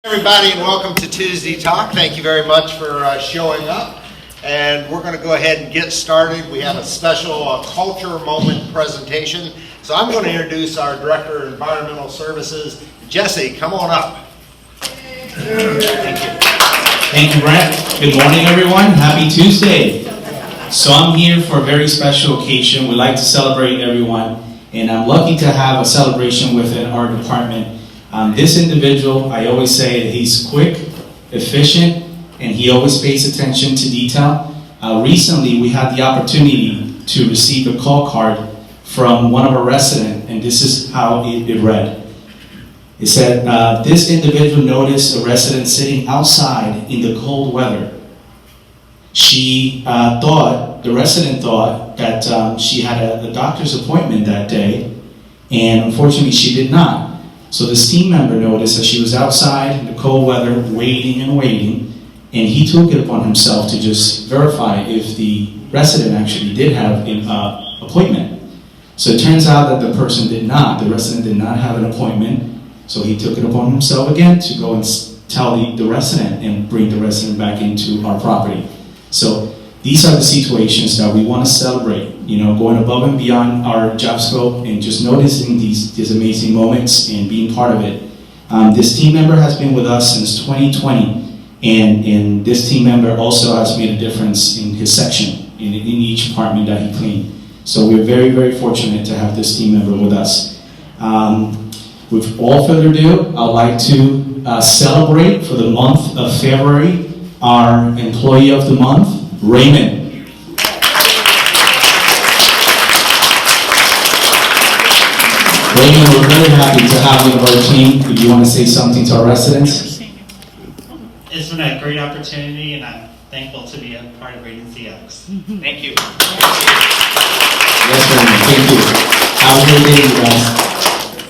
Everybody, and welcome to Tuesday Talk. Thank you very much for showing up. And we're going to go ahead and get started. We have a special culture moment presentation. So I'm going to introduce our Director of Environmental Services, Jesse. Come on up. Thank you. Thank you, Brent. Good morning, everyone. Happy Tuesday. So I'm here for a very special occasion. We like to celebrate everyone. And I'm lucky to have a celebration within our department. This individual, I always say that he's quick, efficient, and he always pays attention to detail. Recently, we had the opportunity to receive a call card from one of our residents, and this is how it read. It said, this individual noticed a resident sitting outside in the cold weather. The resident thought that she had a doctor's appointment that day, and unfortunately she did not. So this team member noticed that she was outside in the cold weather, waiting, and he took it upon himself to just verify if the resident actually did have an appointment. So it turns out that the resident did not have an appointment, so he took it upon himself again to go and tell the resident and bring the resident back into our property. So these are the situations that we want to celebrate, going above and beyond our job scope and just noticing these amazing moments and being part of it. This team member has been with us since 2020, and this team member also has made a difference in his section, in each apartment that he cleaned. So we're very, very fortunate to have this team member with us. With all further ado, I'd like to celebrate for the month of February our Employee of the Month, Raymond. Raymond, we're really happy to have you on our team. If you want to say something to our residents. It's been a great opportunity, and I'm thankful to be a part of Radiant CX. Thank you. Yes, Raymond, thank you. How's your day, you guys?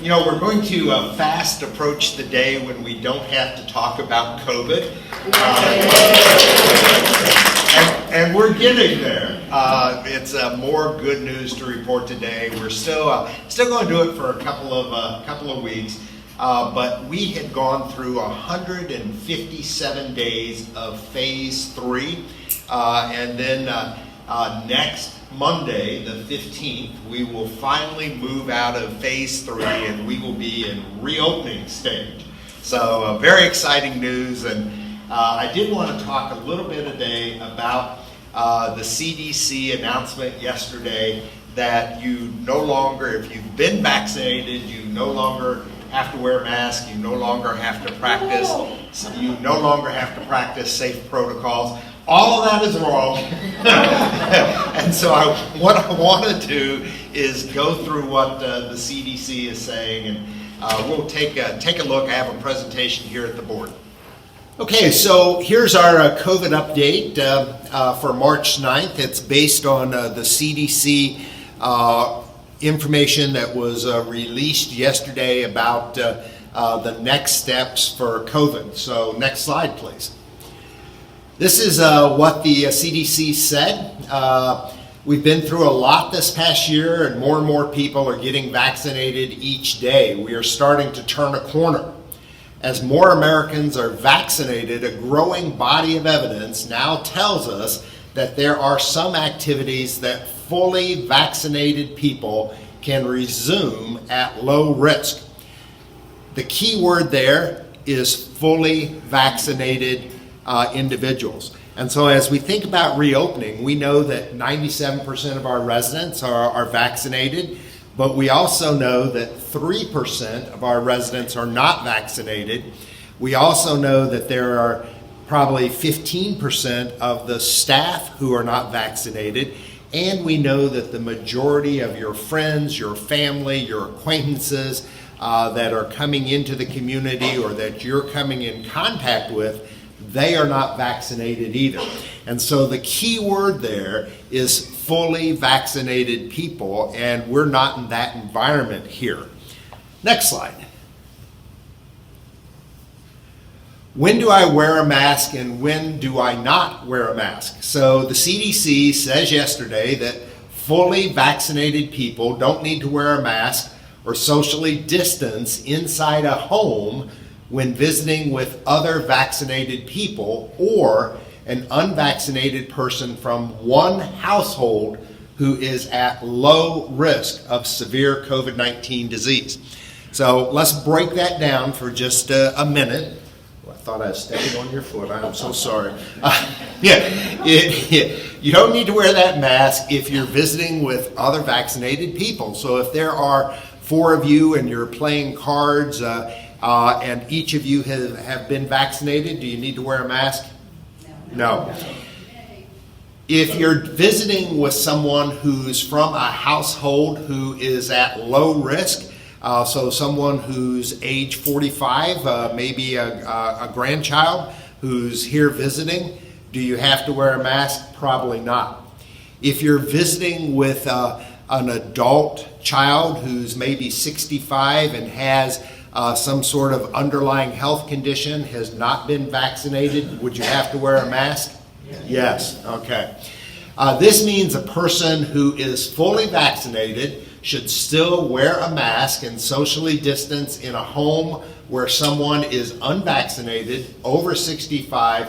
We're going to fast approach the day when we don't have to talk about COVID. And we're getting there. It's more good news to report today. We're still going to do it for a couple of weeks, but we had gone through 157 days of phase 3, and then next Monday, the 15th, we will finally move out of phase 3, and we will be in reopening stage. So very exciting news, and I did want to talk a little bit today about the CDC announcement yesterday that you no longer, if you've been vaccinated, you no longer have to wear a mask, you no longer have to practice, safe protocols. All of that is wrong. And so what I want to do is go through what the CDC is saying, and we'll take a look. I have a presentation here at the board. Okay, so here's our COVID update for March 9th. It's based on the CDC information that was released yesterday about the next steps for COVID. So next slide, please. This is what the CDC said. We've been through a lot this past year, and more people are getting vaccinated each day. We are starting to turn a corner. As more Americans are vaccinated, a growing body of evidence now tells us that there are some activities that fully vaccinated people can resume at low risk. The key word there is fully vaccinated individuals. And so as we think about reopening, we know that 97% of our residents are vaccinated, but we also know that 3% of our residents are not vaccinated. We also know that there are probably 15% of the staff who are not vaccinated, and we know that the majority of your friends, your family, your acquaintances that are coming into the community or that you're coming in contact with, they are not vaccinated either. And so the key word there is fully vaccinated people, and we're not in that environment here. Next slide. When do I wear a mask and when do I not wear a mask? So the CDC says yesterday that fully vaccinated people don't need to wear a mask or socially distance inside a home when visiting with other vaccinated people or an unvaccinated person from one household who is at low risk of severe COVID-19 disease. So let's break that down for just a minute. I thought I was stepping on your foot. I'm so sorry. You don't need to wear that mask if you're visiting with other vaccinated people. So if there are 4 of you and you're playing cards and each of you have been vaccinated, do you need to wear a mask? No. If you're visiting with someone who's from a household who is at low risk, so someone who's age 45, maybe a grandchild who's here visiting, do you have to wear a mask? Probably not. If you're visiting with an adult child who's maybe 65 and has some sort of underlying health condition, has not been vaccinated, would you have to wear a mask? Yes. Okay. This means a person who is fully vaccinated should still wear a mask and socially distance in a home where someone is unvaccinated, over 65,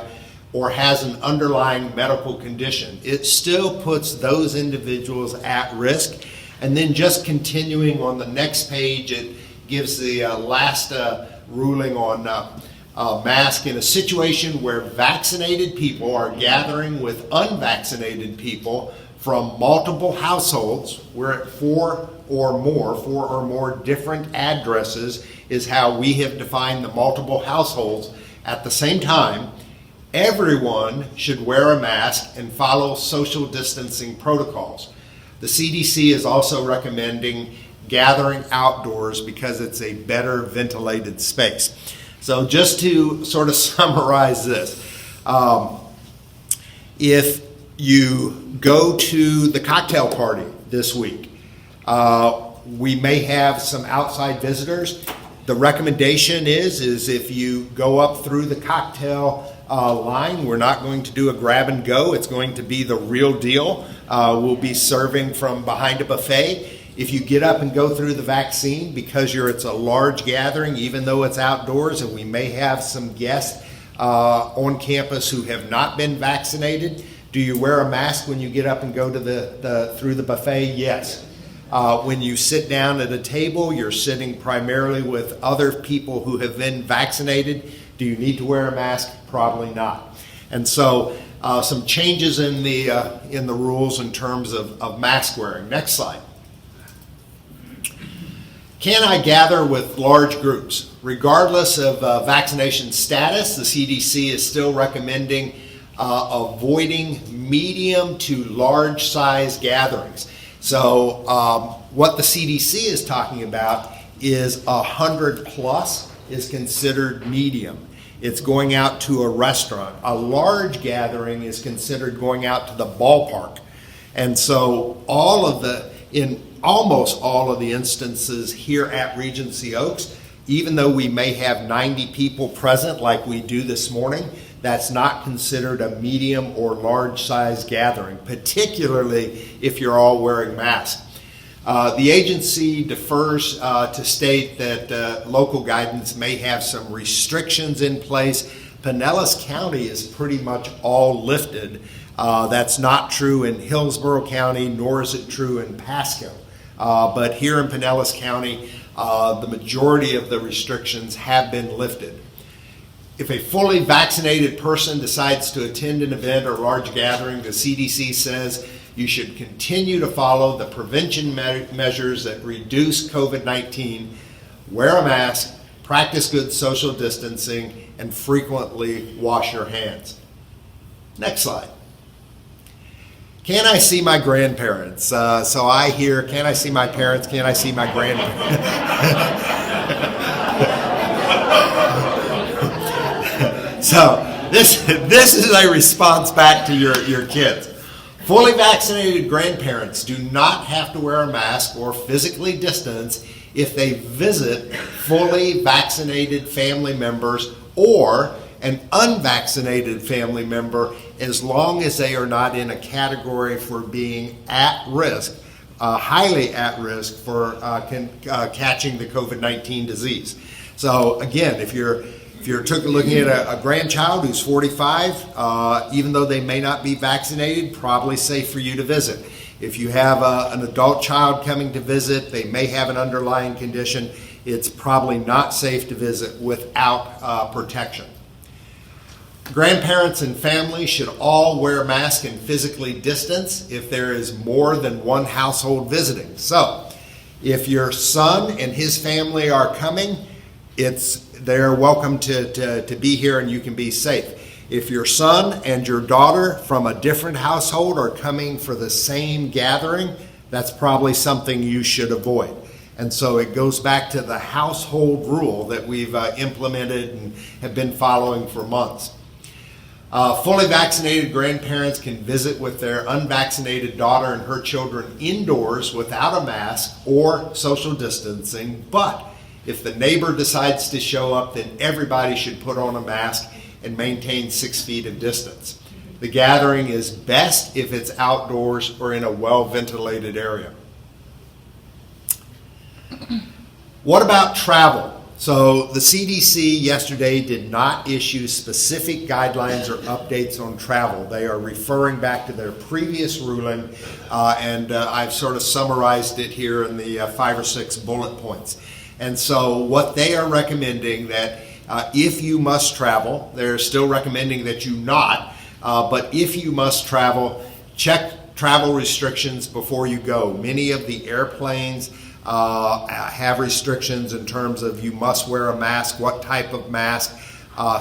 or has an underlying medical condition. It still puts those individuals at risk. And then just continuing on the next page, it gives the last ruling on mask. In a situation where vaccinated people are gathering with unvaccinated people from multiple households, we're at 4 or more different addresses is how we have defined the multiple households. At the same time, everyone should wear a mask and follow social distancing protocols. The CDC is also recommending gathering outdoors because it's a better ventilated space. So just to sort of summarize this, if you go to the cocktail party this week, we may have some outside visitors. The recommendation is if you go up through the cocktail line, we're not going to do a grab and go. It's going to be the real deal. We'll be serving from behind a buffet. If you get up and go through the vaccine, because it's a large gathering, even though it's outdoors, and we may have some guests on campus who have not been vaccinated, do you wear a mask when you get up and go to through the buffet? Yes. When you sit down at a table, you're sitting primarily with other people who have been vaccinated. Do you need to wear a mask? Probably not. And so some changes in the rules in terms of mask wearing. Next slide. Can I gather with large groups? Regardless of vaccination status, the CDC is still recommending avoiding medium to large size gatherings. So what the CDC is talking about is 100 plus is considered medium. It's going out to a restaurant. A large gathering is considered going out to the ballpark. And so in almost all of the instances here at Regency Oaks, even though we may have 90 people present like we do this morning, that's not considered a medium or large size gathering, particularly if you're all wearing masks. The agency defers to state that local guidance may have some restrictions in place. Pinellas County is pretty much all lifted. That's not true in Hillsborough County, nor is it true in Pasco. But here in Pinellas County, the majority of the restrictions have been lifted. If a fully vaccinated person decides to attend an event or large gathering, the CDC says you should continue to follow the prevention measures that reduce COVID-19, wear a mask, practice good social distancing, and frequently wash your hands. Next slide. Can I see my grandparents? So I hear, can I see my parents? Can I see my grandparents? So this is a response back to your kids. Fully vaccinated grandparents do not have to wear a mask or physically distance if they visit fully vaccinated family members or an unvaccinated family member, as long as they are not in a category for being at risk, highly at risk for catching the COVID-19 disease. So again, if you're If you're looking at a grandchild who's 45, even though they may not be vaccinated, probably safe for you to visit. If you have an adult child coming to visit, they may have an underlying condition, it's probably not safe to visit without protection. Grandparents and family should all wear masks and physically distance if there is more than one household visiting. So, if your son and his family are coming, they're welcome to be here and you can be safe. If your son and your daughter from a different household are coming for the same gathering, that's probably something you should avoid. And so it goes back to the household rule that we've implemented and have been following for months. Fully vaccinated grandparents can visit with their unvaccinated daughter and her children indoors without a mask or social distancing, but if the neighbor decides to show up, then everybody should put on a mask and maintain 6 feet of distance. The gathering is best if it's outdoors or in a well-ventilated area. What about travel? So the CDC yesterday did not issue specific guidelines or updates on travel. They are referring back to their previous ruling, and I've sort of summarized it here in the 5 or 6 bullet points. And so what they are recommending that if you must travel, they're still recommending that you not, but if you must travel, check travel restrictions before you go. Many of the airplanes have restrictions in terms of you must wear a mask, what type of mask.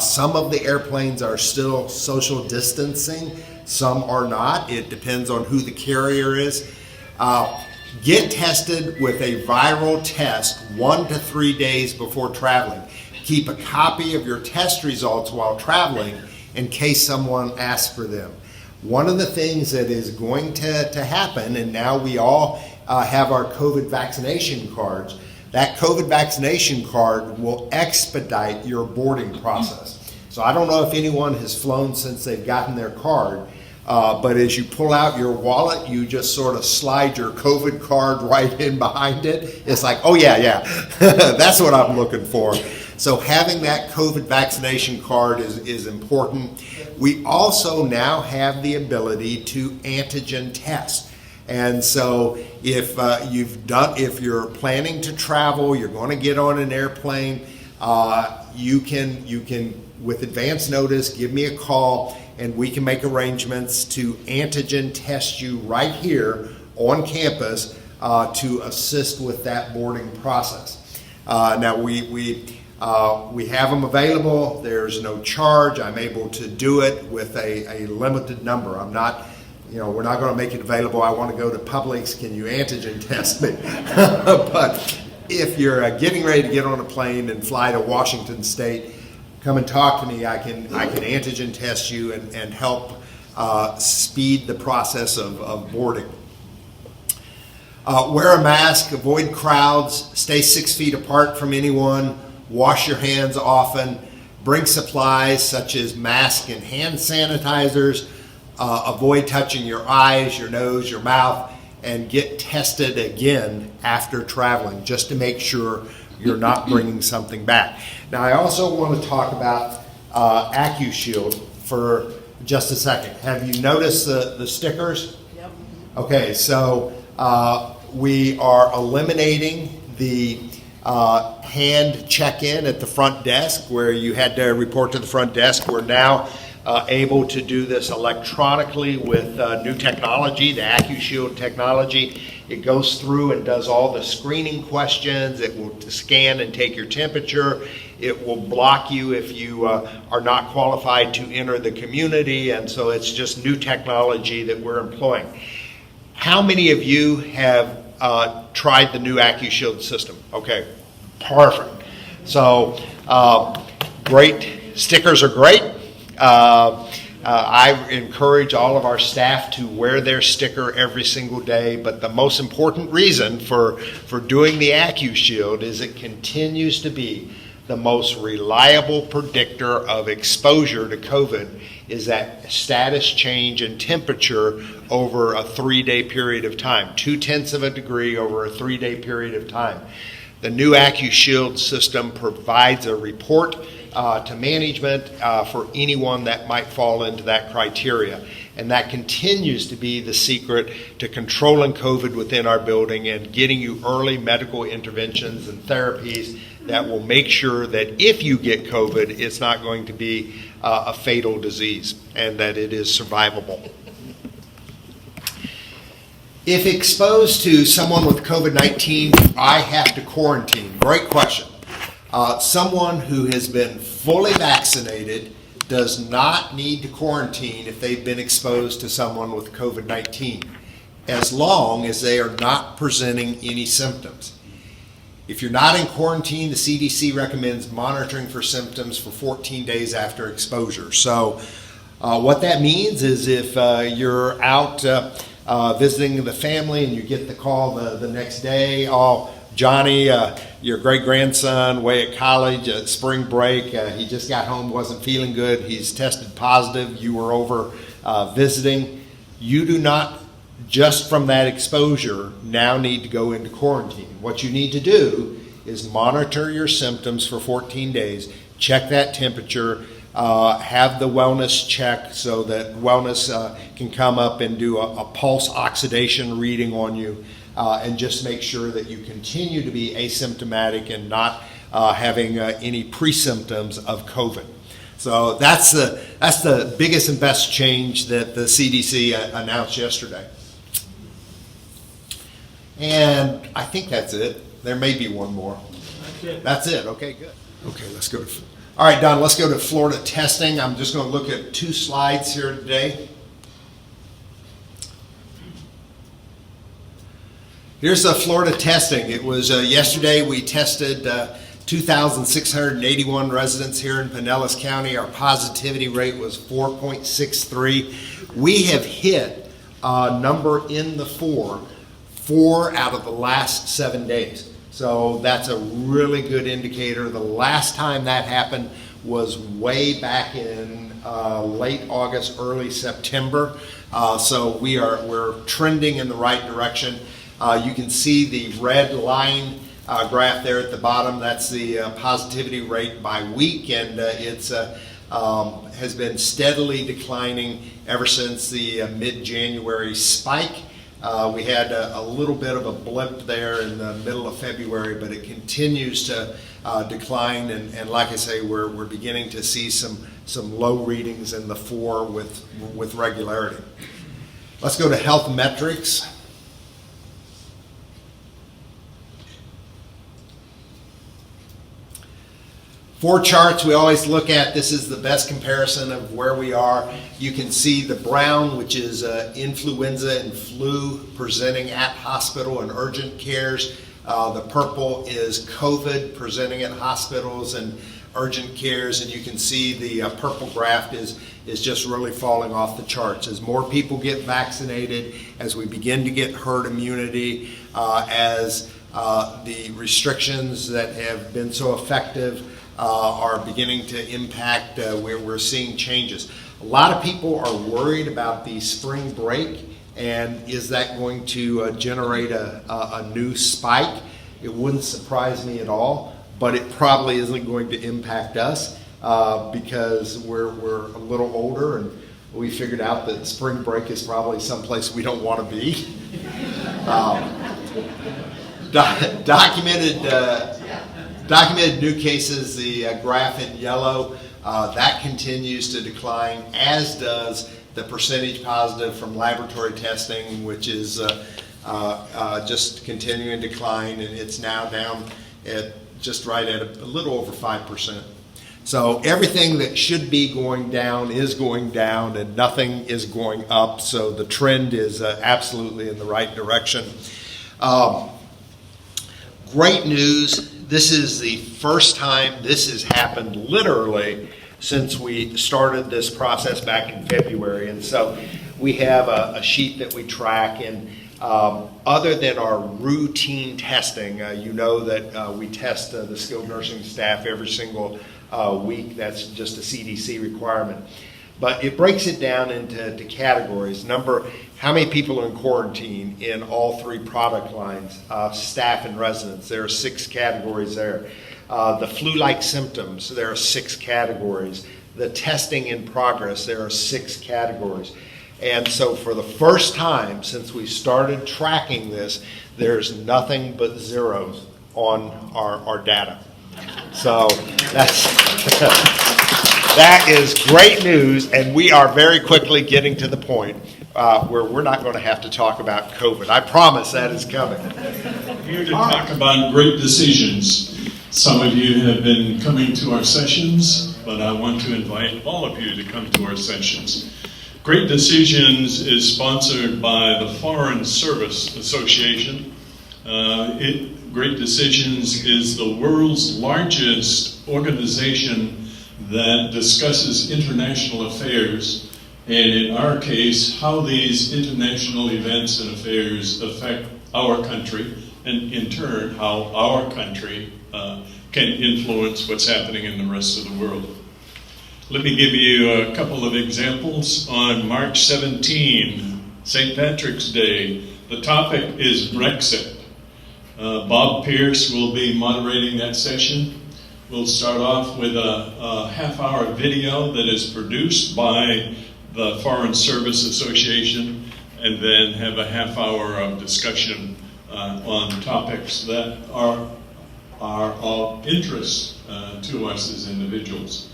Some of the airplanes are still social distancing, some are not. It depends on who the carrier is. Get tested with a viral test 1 to 3 days before traveling. Keep a copy of your test results while traveling in case someone asks for them. One of the things that is going to happen, and now we all have our COVID vaccination cards, that COVID vaccination card will expedite your boarding process. So I don't know if anyone has flown since they've gotten their card, but as you pull out your wallet, you just sort of slide your COVID card right in behind it. It's like, oh yeah, that's what I'm looking for. So having that COVID vaccination card is important. We also now have the ability to antigen test. And so if you're planning to travel, you're going to get on an airplane, you can with advance notice give me a call and we can make arrangements to antigen test you right here on campus to assist with that boarding process. Now we have them available. There's no charge. I'm able to do it with a limited number. I'm not, we're not going to make it available. I want to go to Publix. Can you antigen test me? But if you're getting ready to get on a plane and fly to Washington State, come and talk to me. I can antigen test you and help speed the process of boarding. Wear a mask, avoid crowds, stay 6 feet apart from anyone, wash your hands often, bring supplies such as masks and hand sanitizers, avoid touching your eyes, your nose, your mouth, and get tested again after traveling just to make sure you're not bringing something back. Now I also want to talk about AccuShield for just a second. Have you noticed the stickers? Yep. Okay, so we are eliminating the hand check-in at the front desk where you had to report to the front desk. We're now able to do this electronically with new technology, the AccuShield technology. It goes through and does all the screening questions. It will scan and take your temperature. It will block you if you are not qualified to enter the community, and so it's just new technology that we're employing. How many of you have tried the new AccuShield system? Okay, perfect. So great, stickers are great. I encourage all of our staff to wear their sticker every single day, but the most important reason for doing the AccuShield is it continues to be the most reliable predictor of exposure to COVID is that status change in temperature over a 3-day period of time, 0.2 of a degree over a 3-day period of time. The new AccuShield system provides a report to management for anyone that might fall into that criteria. And that continues to be the secret to controlling COVID within our building and getting you early medical interventions and therapies that will make sure that if you get COVID, it's not going to be a fatal disease and that it is survivable. If exposed to someone with COVID-19, I have to quarantine. Great question. Someone who has been fully vaccinated does not need to quarantine if they've been exposed to someone with COVID-19, as long as they are not presenting any symptoms. If you're not in quarantine, the CDC recommends monitoring for symptoms for 14 days after exposure. So what that means is if you're out visiting the family and you get the call the next day, oh, Johnny, your great-grandson away at college at spring break, he just got home, wasn't feeling good, he's tested positive, you were over visiting, you do not, just from that exposure, now need to go into quarantine. What you need to do is monitor your symptoms for 14 days, check that temperature, have the wellness check so that wellness can come up and do a pulse oxidation reading on you, and just make sure that you continue to be asymptomatic and not having any pre-symptoms of COVID. So that's the biggest and best change that the CDC announced yesterday. And I think that's it. There may be one more. That's it. Okay, good. Okay, let's go to... All right, Don, let's go to Florida testing. I'm just going to look at 2 slides here today. Here's the Florida testing. It was yesterday we tested 2,681 residents here in Pinellas County. Our positivity rate was 4.63. We have hit a number in the 4 out of the last 7 days. So that's a really good indicator. The last time that happened was way back in late August, early September. So we're trending in the right direction. You can see the red line graph there at the bottom. That's the positivity rate by week, and it's has been steadily declining ever since the mid-January spike. We had a little bit of a blip there in the middle of February, but it continues to decline, and like I say, we're beginning to see some low readings in the 4 with regularity. Let's go to health metrics. 4 charts we always look at. This is the best comparison of where we are. You can see the brown, which is influenza and flu presenting at hospital and urgent cares. The purple is COVID presenting at hospitals and urgent cares, and you can see the purple graph is just really falling off the charts. As more people get vaccinated, as we begin to get herd immunity, as the restrictions that have been so effective are beginning to impact where we're seeing changes. A lot of people are worried about the spring break, and is that going to generate a new spike? It wouldn't surprise me at all, but it probably isn't going to impact us because we're a little older, and we figured out that spring break is probably someplace we don't want to be. Documented new cases, the graph in yellow, that continues to decline, as does the percentage positive from laboratory testing, which is just continuing to decline, and it's now down at just right at a little over 5%. So everything that should be going down is going down, and nothing is going up, so the trend is absolutely in the right direction. Great news. This is the first time this has happened literally since we started this process back in February. And so we have a sheet that we track, and other than our routine testing, you know that we test the skilled nursing staff every single week. That's just a CDC requirement. But it breaks it down into categories. How many people are in quarantine in all 3 product lines, staff and residents. There are 6 categories there. The flu-like symptoms, there are 6 categories. The testing in progress, there are 6 categories. And so for the first time since we started tracking this, there's nothing but zeros on our data. So that is great news, and we are very quickly getting to the point where we're not going to have to talk about COVID. I promise that is coming. Here to talk about great decisions. Some of you have been coming to our sessions, but I want to invite all of you to come to our sessions. Great Decisions is sponsored by the Foreign Service Association. Great Decisions is the world's largest organization that discusses international affairs, and in our case, how these international events and affairs affect our country, and in turn, how our country can influence what's happening in the rest of the world. Let me give you a couple of examples. On March 17, St. Patrick's Day, the topic is Brexit. Bob Pierce will be moderating that session. We'll start off with a half-hour video that is produced by the Foreign Service Association, and then have a half-hour of discussion on topics that are of interest to us as individuals.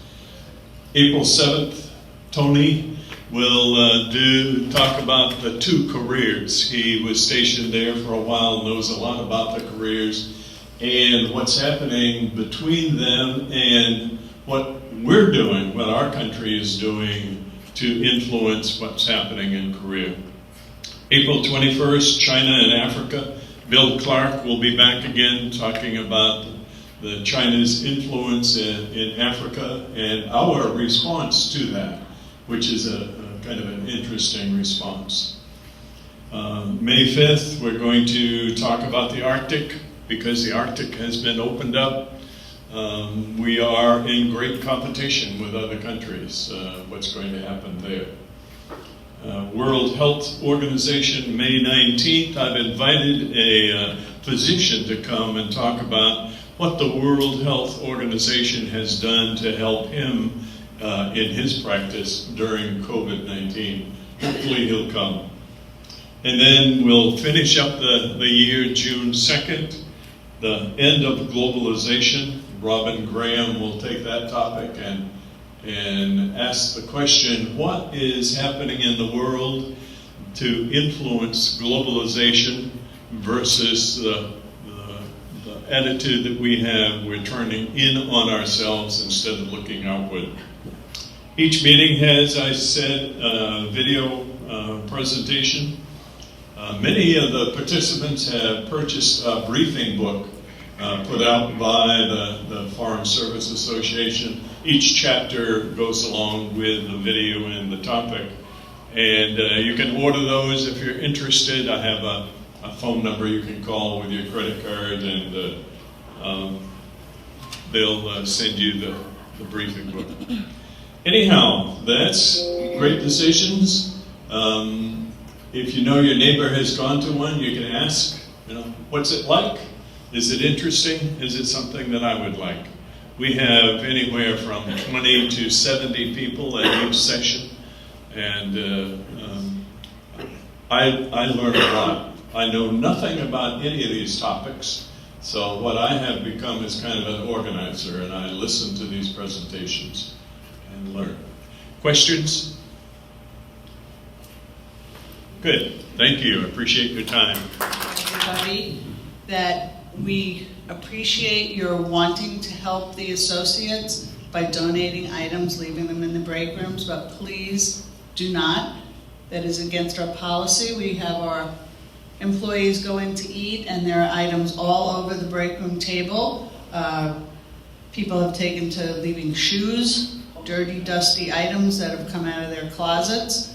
April 7th, Tony will talk about the 2 careers. He was stationed there for a while, knows a lot about the careers and what's happening between them and what we're doing, what our country is doing to influence what's happening in Korea. April 21st, China and Africa. Bill Clark will be back again talking about the China's influence in Africa and our response to that, which is a kind of an interesting response. May 5th, we're going to talk about the Arctic, because the Arctic has been opened up. We are in great competition with other countries. What's going to happen there? World Health Organization, May 19th, I've invited a physician to come and talk about what the World Health Organization has done to help him in his practice during COVID-19. Hopefully he'll come. And then we'll finish up the year, June 2nd, the end of globalization. Robin Graham will take that topic and ask the question, what is happening in the world to influence globalization versus the attitude that we have, we're turning in on ourselves instead of looking outward. Each meeting has, I said, a video presentation. Many of the participants have purchased a briefing book put out by the Foreign Service Association. Each chapter goes along with the video and the topic. And you can order those if you're interested. I have a phone number you can call with your credit card, and they'll send you the briefing book. Anyhow, that's Great Decisions. If you know your neighbor has gone to one, you can ask, what's it like? Is it interesting? Is it something that I would like? We have anywhere from 20 to 70 people at each session, and I learn a lot. I know nothing about any of these topics, so what I have become is kind of an organizer, and I listen to these presentations and learn. Questions? Good. Thank you. I appreciate your time. Everybody, that we appreciate your wanting to help the associates by donating items, leaving them in the break rooms, but please do not. That is against our policy. We have our employees go in to eat, and there are items all over the break room table. People have taken to leaving shoes, dirty, dusty items that have come out of their closets.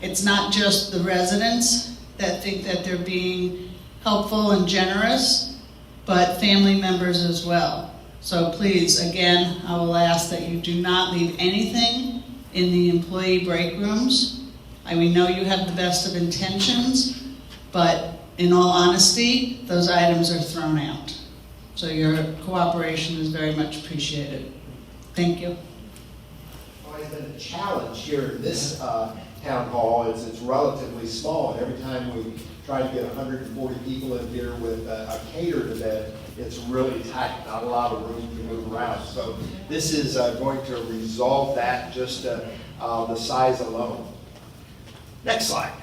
It's not just the residents that think that they're being helpful and generous, but family members as well. So please, again, I will ask that you do not leave anything in the employee break rooms. We know you have the best of intentions, but in all honesty, those items are thrown out. So your cooperation is very much appreciated. Thank you. Always been a challenge here in this town hall. It's relatively small, and every time we try to get 140 people in here with a catered event, it's really tight, not a lot of room to move around. So this is going to resolve that, just the size alone. Next slide.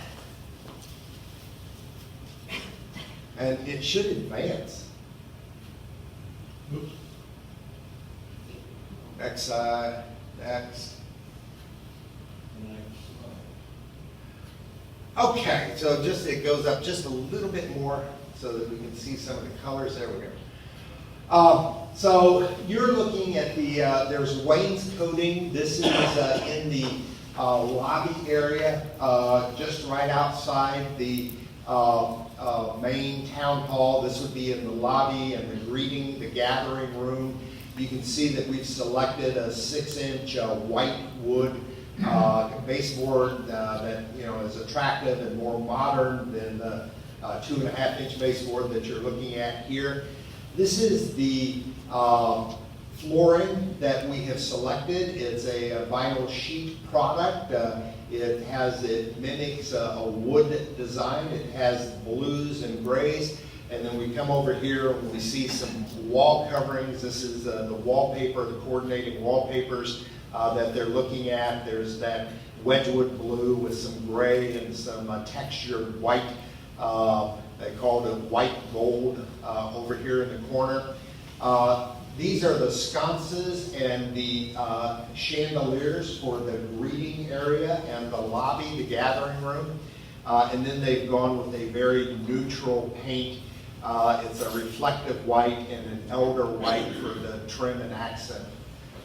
And it should advance. Oops. Next slide, next. Okay, so just, it goes up just a little bit more so that we can see some of the colors. There we go. So you're looking at the, there's wainscoting. This is in the lobby area, just right outside the main town hall. This would be in the lobby and the gathering room. You can see that we've selected a 6-inch white wood baseboard that is attractive and more modern than the 2.5-inch baseboard that you're looking at here. This is the flooring that we have selected. It's a vinyl sheet product. It mimics a wood design. It has blues and grays. And then we come over here and we see some wall coverings. This is the wallpaper, the coordinating wallpapers that they're looking at. There's that Wedgwood blue with some gray and some textured white. They call it white gold over here in the corner. These are the sconces and the chandeliers for the greeting area and the lobby, the gathering room. And then they've gone with a very neutral paint. It's a reflective white and an elder white for the trim and accent.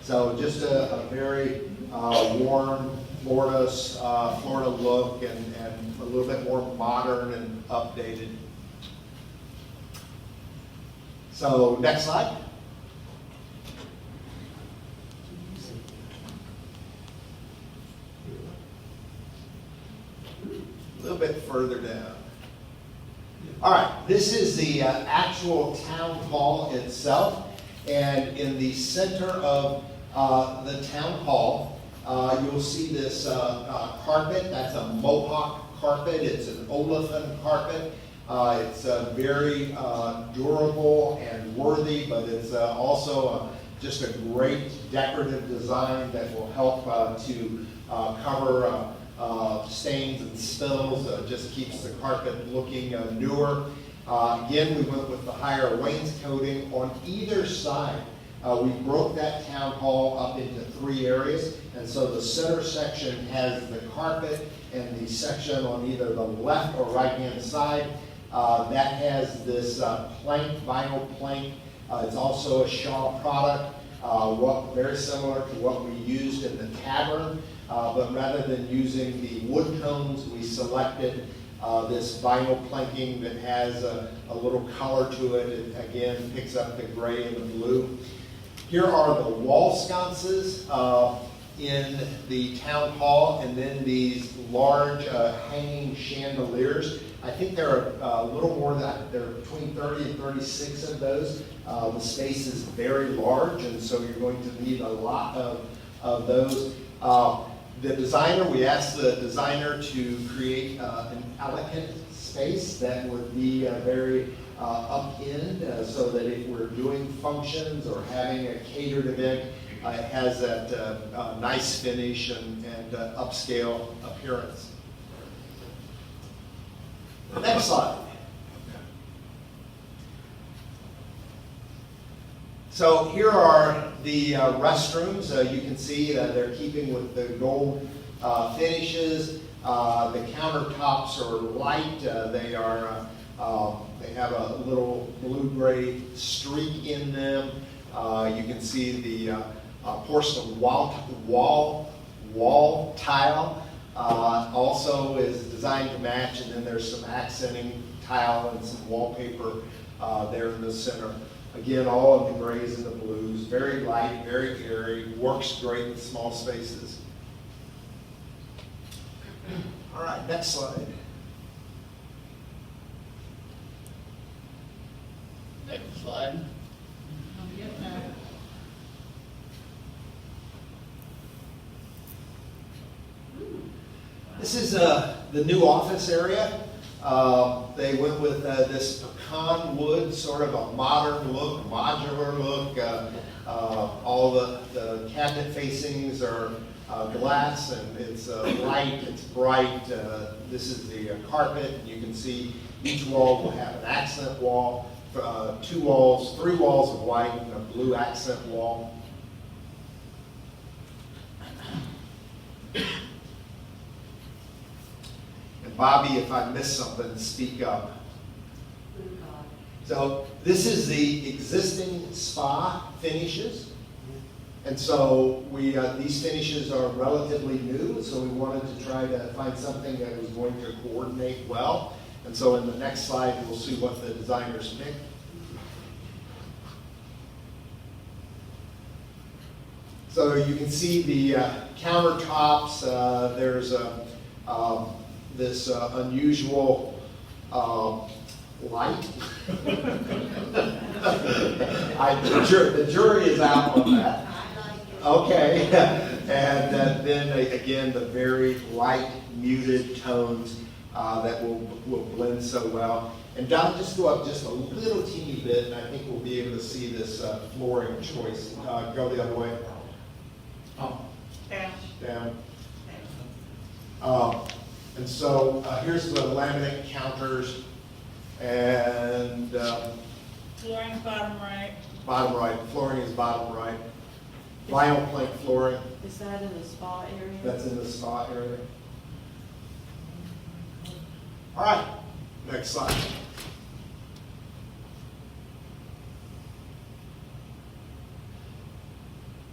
So just a very warm Florida look and a little bit more modern and updated. So next slide. A little bit further down. All right, this is the actual town hall itself, and in the center of the town hall, you'll see this carpet. That's a Mohawk carpet. It's an olefin carpet. It's very durable and worthy, but it's also just a great decorative design that will help to cover stains and spills. Just keeps the carpet looking newer. Again, we went with the higher wainscoting on either side. We broke that town hall up into 3 areas, and so the center section has the carpet, and the section on either the left or right-hand side that has this vinyl plank. It's also a Shaw product, very similar to what we used in the tavern, but rather than using the wood tones, we selected this vinyl planking that has a little color to it. It again picks up the gray and the blue. Here are the wall sconces in the town hall, and then these large hanging chandeliers. I think there are a little more than there are between 30 and 36 of those. The space is very large, and so you're going to need a lot of those. The designer, we asked the designer to create an elegant space that would be very up-end, so that if we're doing functions or having a catered event, it has that nice finish and upscale appearance. Next slide. So here are the restrooms. You can see that they're keeping with the gold finishes. The countertops are light. They have a little blue-gray streak in them. You can see the porcelain wall tile also is designed to match, and then there's some accenting tile and some wallpaper there in the center. Again, all of the grays and the blues, very light, very airy, works great in small spaces. All right, next slide. Next slide. This is the new office area. They went with this pecan wood, sort of a modern look, modular look. All the cabinet facings are glass, and it's light, it's bright. This is the carpet. You can see each wall will have an accent wall, 3 walls of white and a blue accent wall. And Bobby, if I missed something, speak up. So this is the existing spa finishes. And so these finishes are relatively new, so we wanted to try to find something that was going to coordinate well. And so in the next slide, we'll see what the designers picked. So you can see the countertops. There's this unusual light. The jury is out on that. Okay, and then again the very light, muted tones that will blend so well. And Don, just go up just a little teeny bit, and I think we'll be able to see this flooring choice. Go the other way. Down. And so here's the laminate counters, and Flooring's bottom right. bottom right. Flooring is bottom right. Vinyl plank flooring. Is that in the spa area? That's in the spa area. All right, next slide.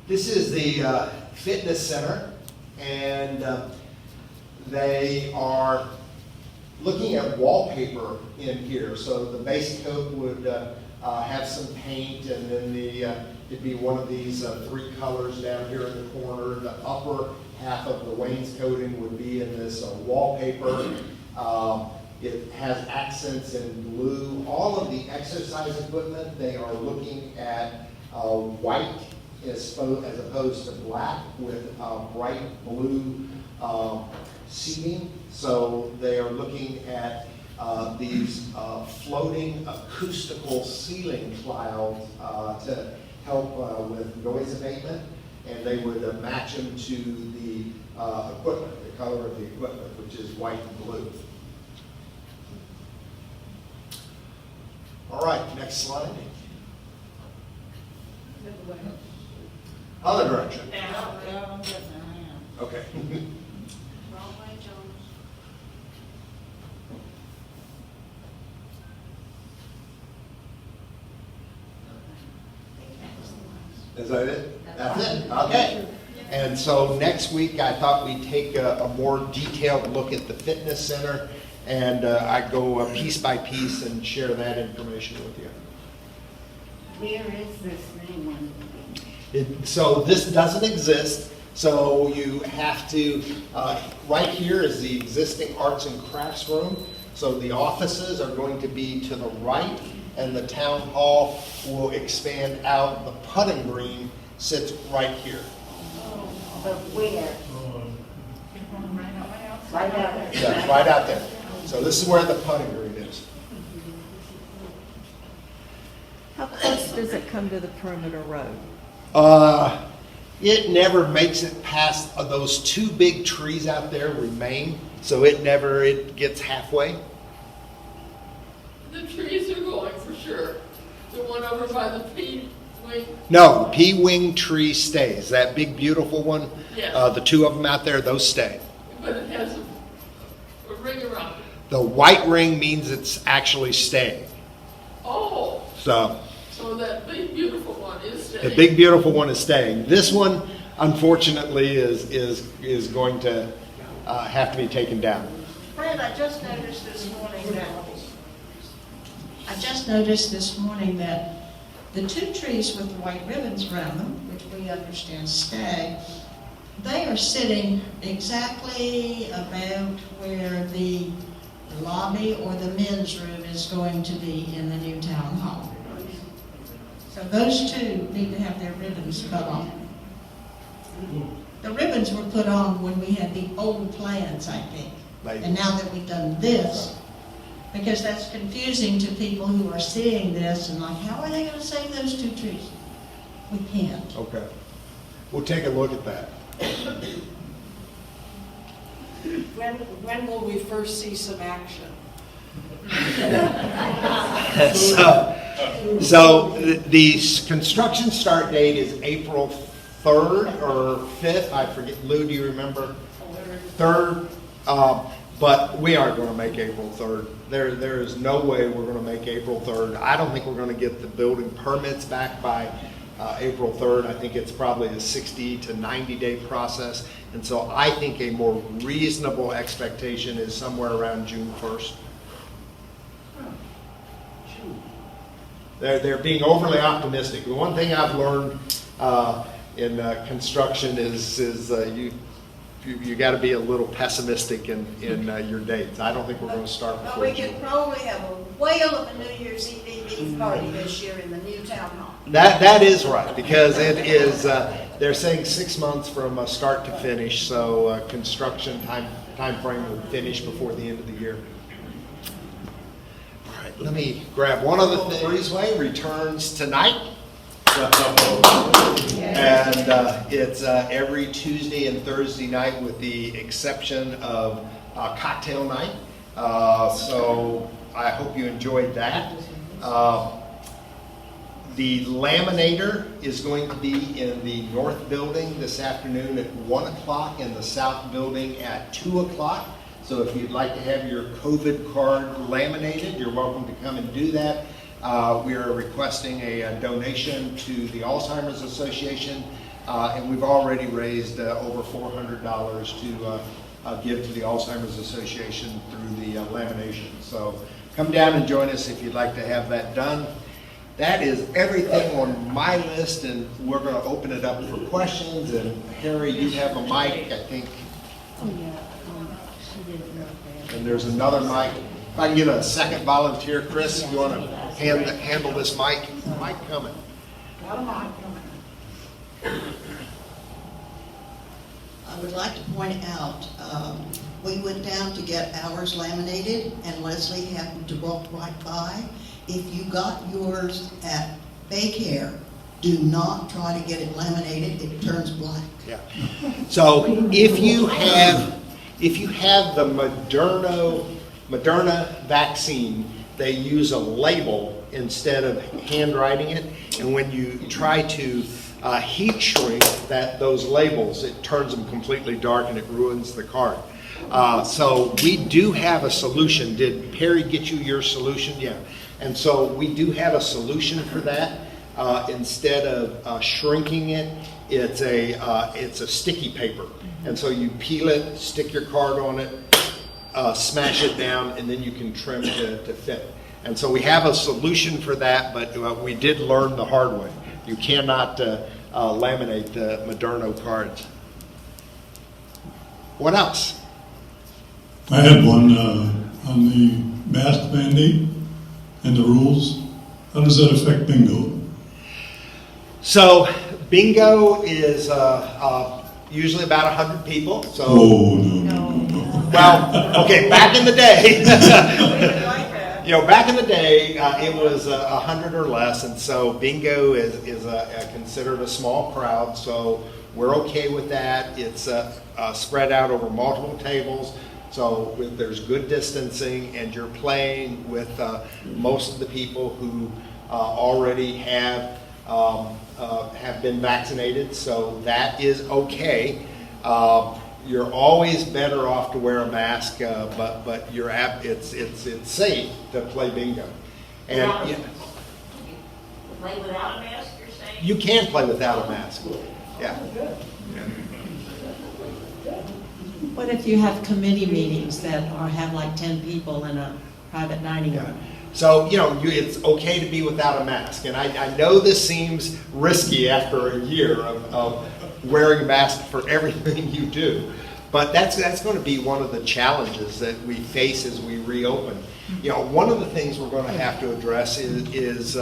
This is the fitness center, and they are looking at wallpaper in here. So the base coat would have some paint, and then it'd be one of these 3 colors down here in the corner. The upper half of the wainscoting would be in this wallpaper. It has accents in blue. All of the exercise equipment, they are looking at white as opposed to black with bright blue seating. So they are looking at these floating acoustical ceiling clouds to help with noise abatement, and they would match them to the equipment, the color of the equipment, which is white and blue. All right, next slide. Other direction. Okay. Is that it? That's it? Okay. And so next week, I thought we'd take a more detailed look at the fitness center, and I'd go piece by piece and share that information with you. Where is this new one? So this doesn't exist, so you have to, right here is the existing arts and crafts room. So the offices are going to be to the right, and the town hall will expand out. The putting green sits right here. But where? Right out there. Yeah, right out there. So this is where the putting green is. How close does it come to the perimeter road? It never makes it past those 2 big trees out there remain, so it gets halfway. The trees are going for sure. The one over by the P wing. No, the P-wing tree stays. That big beautiful one, Yeah. the 2 of them out there, those stay. But it has a ring around it. The white ring means it's actually staying. Oh, So so that big beautiful one is the staying. big beautiful one is staying. This one, unfortunately, is going to have to be taken down. Fred, I just noticed this morning that the 2 trees with the white ribbons around them, which we understand stay, they are sitting exactly about where the lobby or the men's room is going to be in the new town hall. So those 2 need to have their ribbons cut off. The ribbons were put on when we had the old plans, I think. Maybe. And now that we've done this, because that's confusing to people who are seeing this and like, how are they gonna save those 2 trees? We can't. Okay. We'll take a look at that. When will we first see some action? So the construction start date is April 3rd or 5th, I forget. Lou, do you remember? 3rd, but we aren't going to make April 3rd. There is no way we're going to make April 3rd. I don't think we're going to get the building permits back by April 3rd. I think it's probably a 60 to 90 day process. And so I think a more reasonable expectation is somewhere around June 1st. They're being overly optimistic. The one thing I've learned in construction is you got to be a little pessimistic in your dates. I don't think we're going to start But before we June. could probably have a whale of a New Year's Eve party this year in the new town hall. That is right, because it is, they're saying 6 months from start to finish, so construction time frame will finish before the end of the year. All right, let me grab one other thing. Breezeway returns tonight. And it's every Tuesday and Thursday night with the exception of cocktail night. So I hope you enjoyed that. The laminator is going to be in the north building this afternoon at 1 o'clock and the south building at 2 o'clock. So if you'd like to have your COVID card laminated, you're welcome to come and do that. We are requesting a donation to the Alzheimer's Association, and we've already raised over $400 to give to the Alzheimer's Association through the lamination. So come down and join us if you'd like to have that done. That is everything on my list, and we're going to open it up for questions. And Harry, you have a mic, I think. Oh, yeah, she didn't know that. And there's another mic. If I can get a second volunteer, Chris, if you want to handle this mic. Mic coming. I would like to point out, we went down to get ours laminated, and Leslie happened to walk right by. If you got yours at Baycare, do not try to get it laminated, it turns black. Yeah. So if you have the Moderna vaccine, they use a label instead of handwriting it, and when you try to heat shrink those labels, it turns them completely dark and it ruins the card. So we do have a solution. Did Perry get you your solution? Yeah. And so we do have a solution for that. Instead of shrinking it, it's a sticky paper, and so you peel it, stick your card on it, smash it down, and then you can trim to fit. And so we have a solution for that, but we did learn the hard way. You cannot laminate the Moderna cards. What else? I had one on the mask mandate and the rules. How does that affect bingo? So bingo is usually about 100 people. So, Oh, no. well, okay, back in the day, back in the day, it was 100 or less, and so bingo is considered a small crowd. So we're okay with that. It's spread out over multiple tables. So there's good distancing, and you're playing with most of the people who already have been vaccinated. So that is okay. You're always better off to wear a mask, but it's safe to play bingo. And Play without a mask, you're saying? you can play without a mask. Yeah. What if you have committee meetings that have like 10 people in a private dining room? So, it's okay to be without a mask. And I know this seems risky after a year of wearing a mask for everything you do. But that's going to be one of the challenges that we face as we reopen. One of the things we're going to have to address is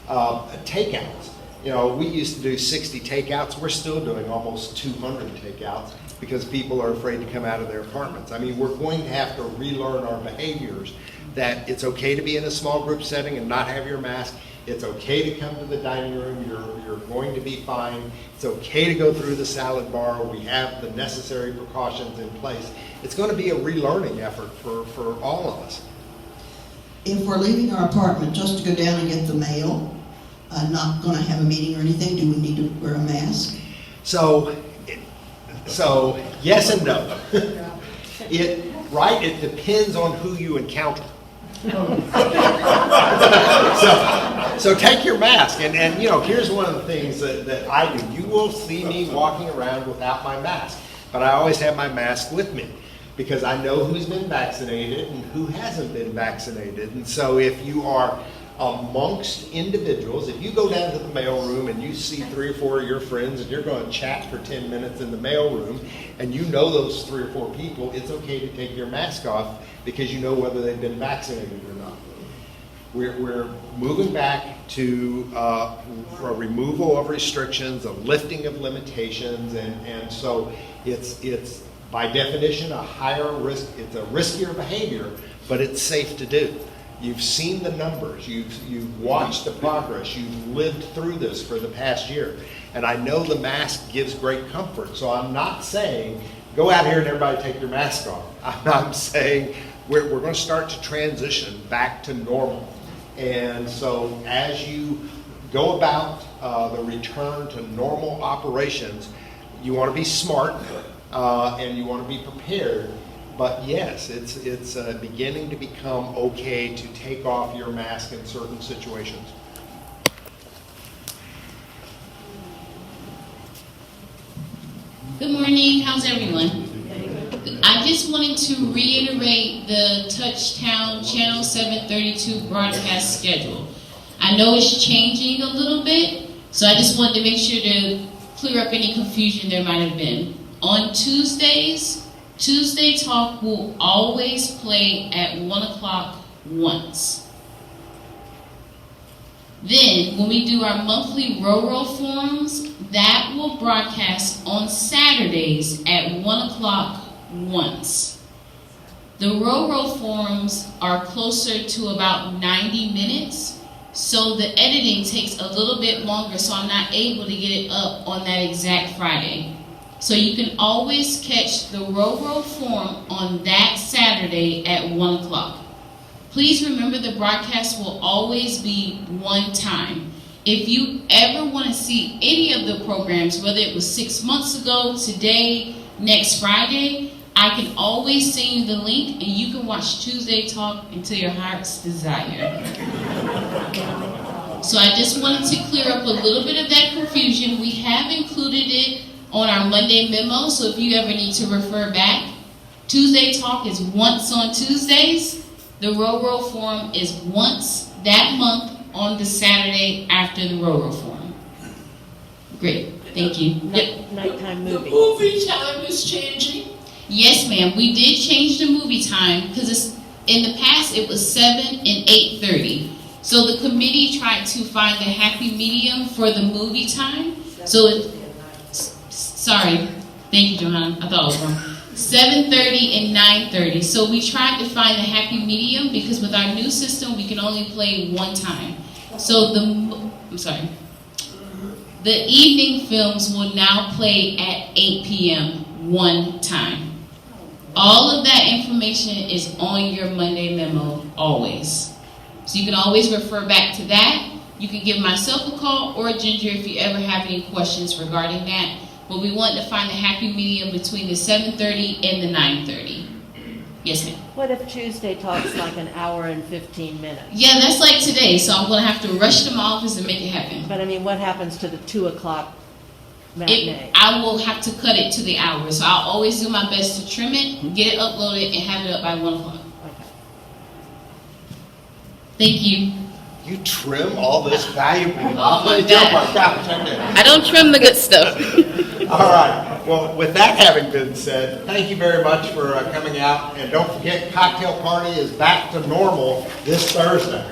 takeouts. You know, we used to do 60 takeouts. We're still doing almost 200 takeouts because people are afraid to come out of their apartments. I mean, we're going to have to relearn our behaviors, that it's okay to be in a small group setting and not have your mask. It's okay to come to the dining room. You're going to be fine. It's okay to go through the salad bar. We have the necessary precautions in place. It's going to be a relearning effort for all of us. If we're leaving our apartment just to go down and get the mail, not going to have a meeting or anything, do we need to wear a mask? So yes and no. It depends on who you encounter. So take your mask, and you know, here's one of the things that I do. You will see me walking around without my mask, but I always have my mask with me because I know who's been vaccinated and who hasn't been vaccinated. And so if you are amongst individuals, if you go down to the mailroom and you see 3 or 4 of your friends and you're going to chat for 10 minutes in the mailroom and you know those 3 or 4 people, it's okay to take your mask off because you know whether they've been vaccinated or not. We're moving back to a removal of restrictions, a lifting of limitations, and so it's by definition a higher risk. It's a riskier behavior, but it's safe to do. You've seen the numbers, you've watched the progress, you've lived through this for the past year. And I know the mask gives great comfort, so I'm not saying go out here and everybody take your mask off. I'm saying we're going to start to transition back to normal. And so as you go about the return to normal operations, you want to be smart and you want to be prepared. But yes, it's beginning to become okay to take off your mask in certain situations. Good morning. How's everyone? I just wanted to reiterate the Touchtown Channel 732 broadcast schedule. I know it's changing a little bit, so I just wanted to make sure to clear up any confusion there might have been. On Tuesdays, Tuesday Talk will always play at 1 o'clock once. Then, when we do our monthly Roro forums, that will broadcast on Saturdays at 1 o'clock once. The Roro forums are closer to about 90 minutes, so the editing takes a little bit longer, so I'm not able to get it up on that exact Friday. So you can always catch the Roro forum on that Saturday at 1 o'clock. Please remember the broadcast will always be one time. If you ever want to see any of the programs, whether it was 6 months ago, today, next Friday, I can always send you the link and you can watch Tuesday Talk until your heart's desire. So I just wanted to clear up a little bit of that confusion. We have included it on our Monday memo, so if you ever need to refer back, Tuesday Talk is once on Tuesdays. The Roro Forum is once that month on the Saturday after the Roro Forum. Great, thank you. Nighttime movie. The movie time is changing. Yes, ma'am. We did change the movie time because in the past it was 7 and 8:30. So the committee tried to find a happy medium for the movie time. So sorry, thank you, Johanna. I thought it was wrong. 7:30 and 9:30. So we tried to find a happy medium because with our new system we can only play one time. So the evening films will now play at 8 p.m. one time. All of that information is on your Monday memo always. So you can always refer back to that. You can give myself a call or Ginger if you ever have any questions regarding that. But we want to find a happy medium between the 7:30 and the 9:30. Yes, ma'am. What if Tuesday Talk's like an hour and 15 minutes? Yeah, that's like today, so I'm going to have to rush to my office and make it happen. But I mean, what happens to the 2 o'clock matinee? I will have to cut it to the hour, so I'll always do my best to trim it, get it uploaded, and have it up by 1 o'clock. Okay. Thank you. You trim all this valuable Oh my knowledge? God. I don't trim the good stuff. All right. Well, with that having been said, thank you very much for coming out. And don't forget, cocktail party is back to normal this Thursday.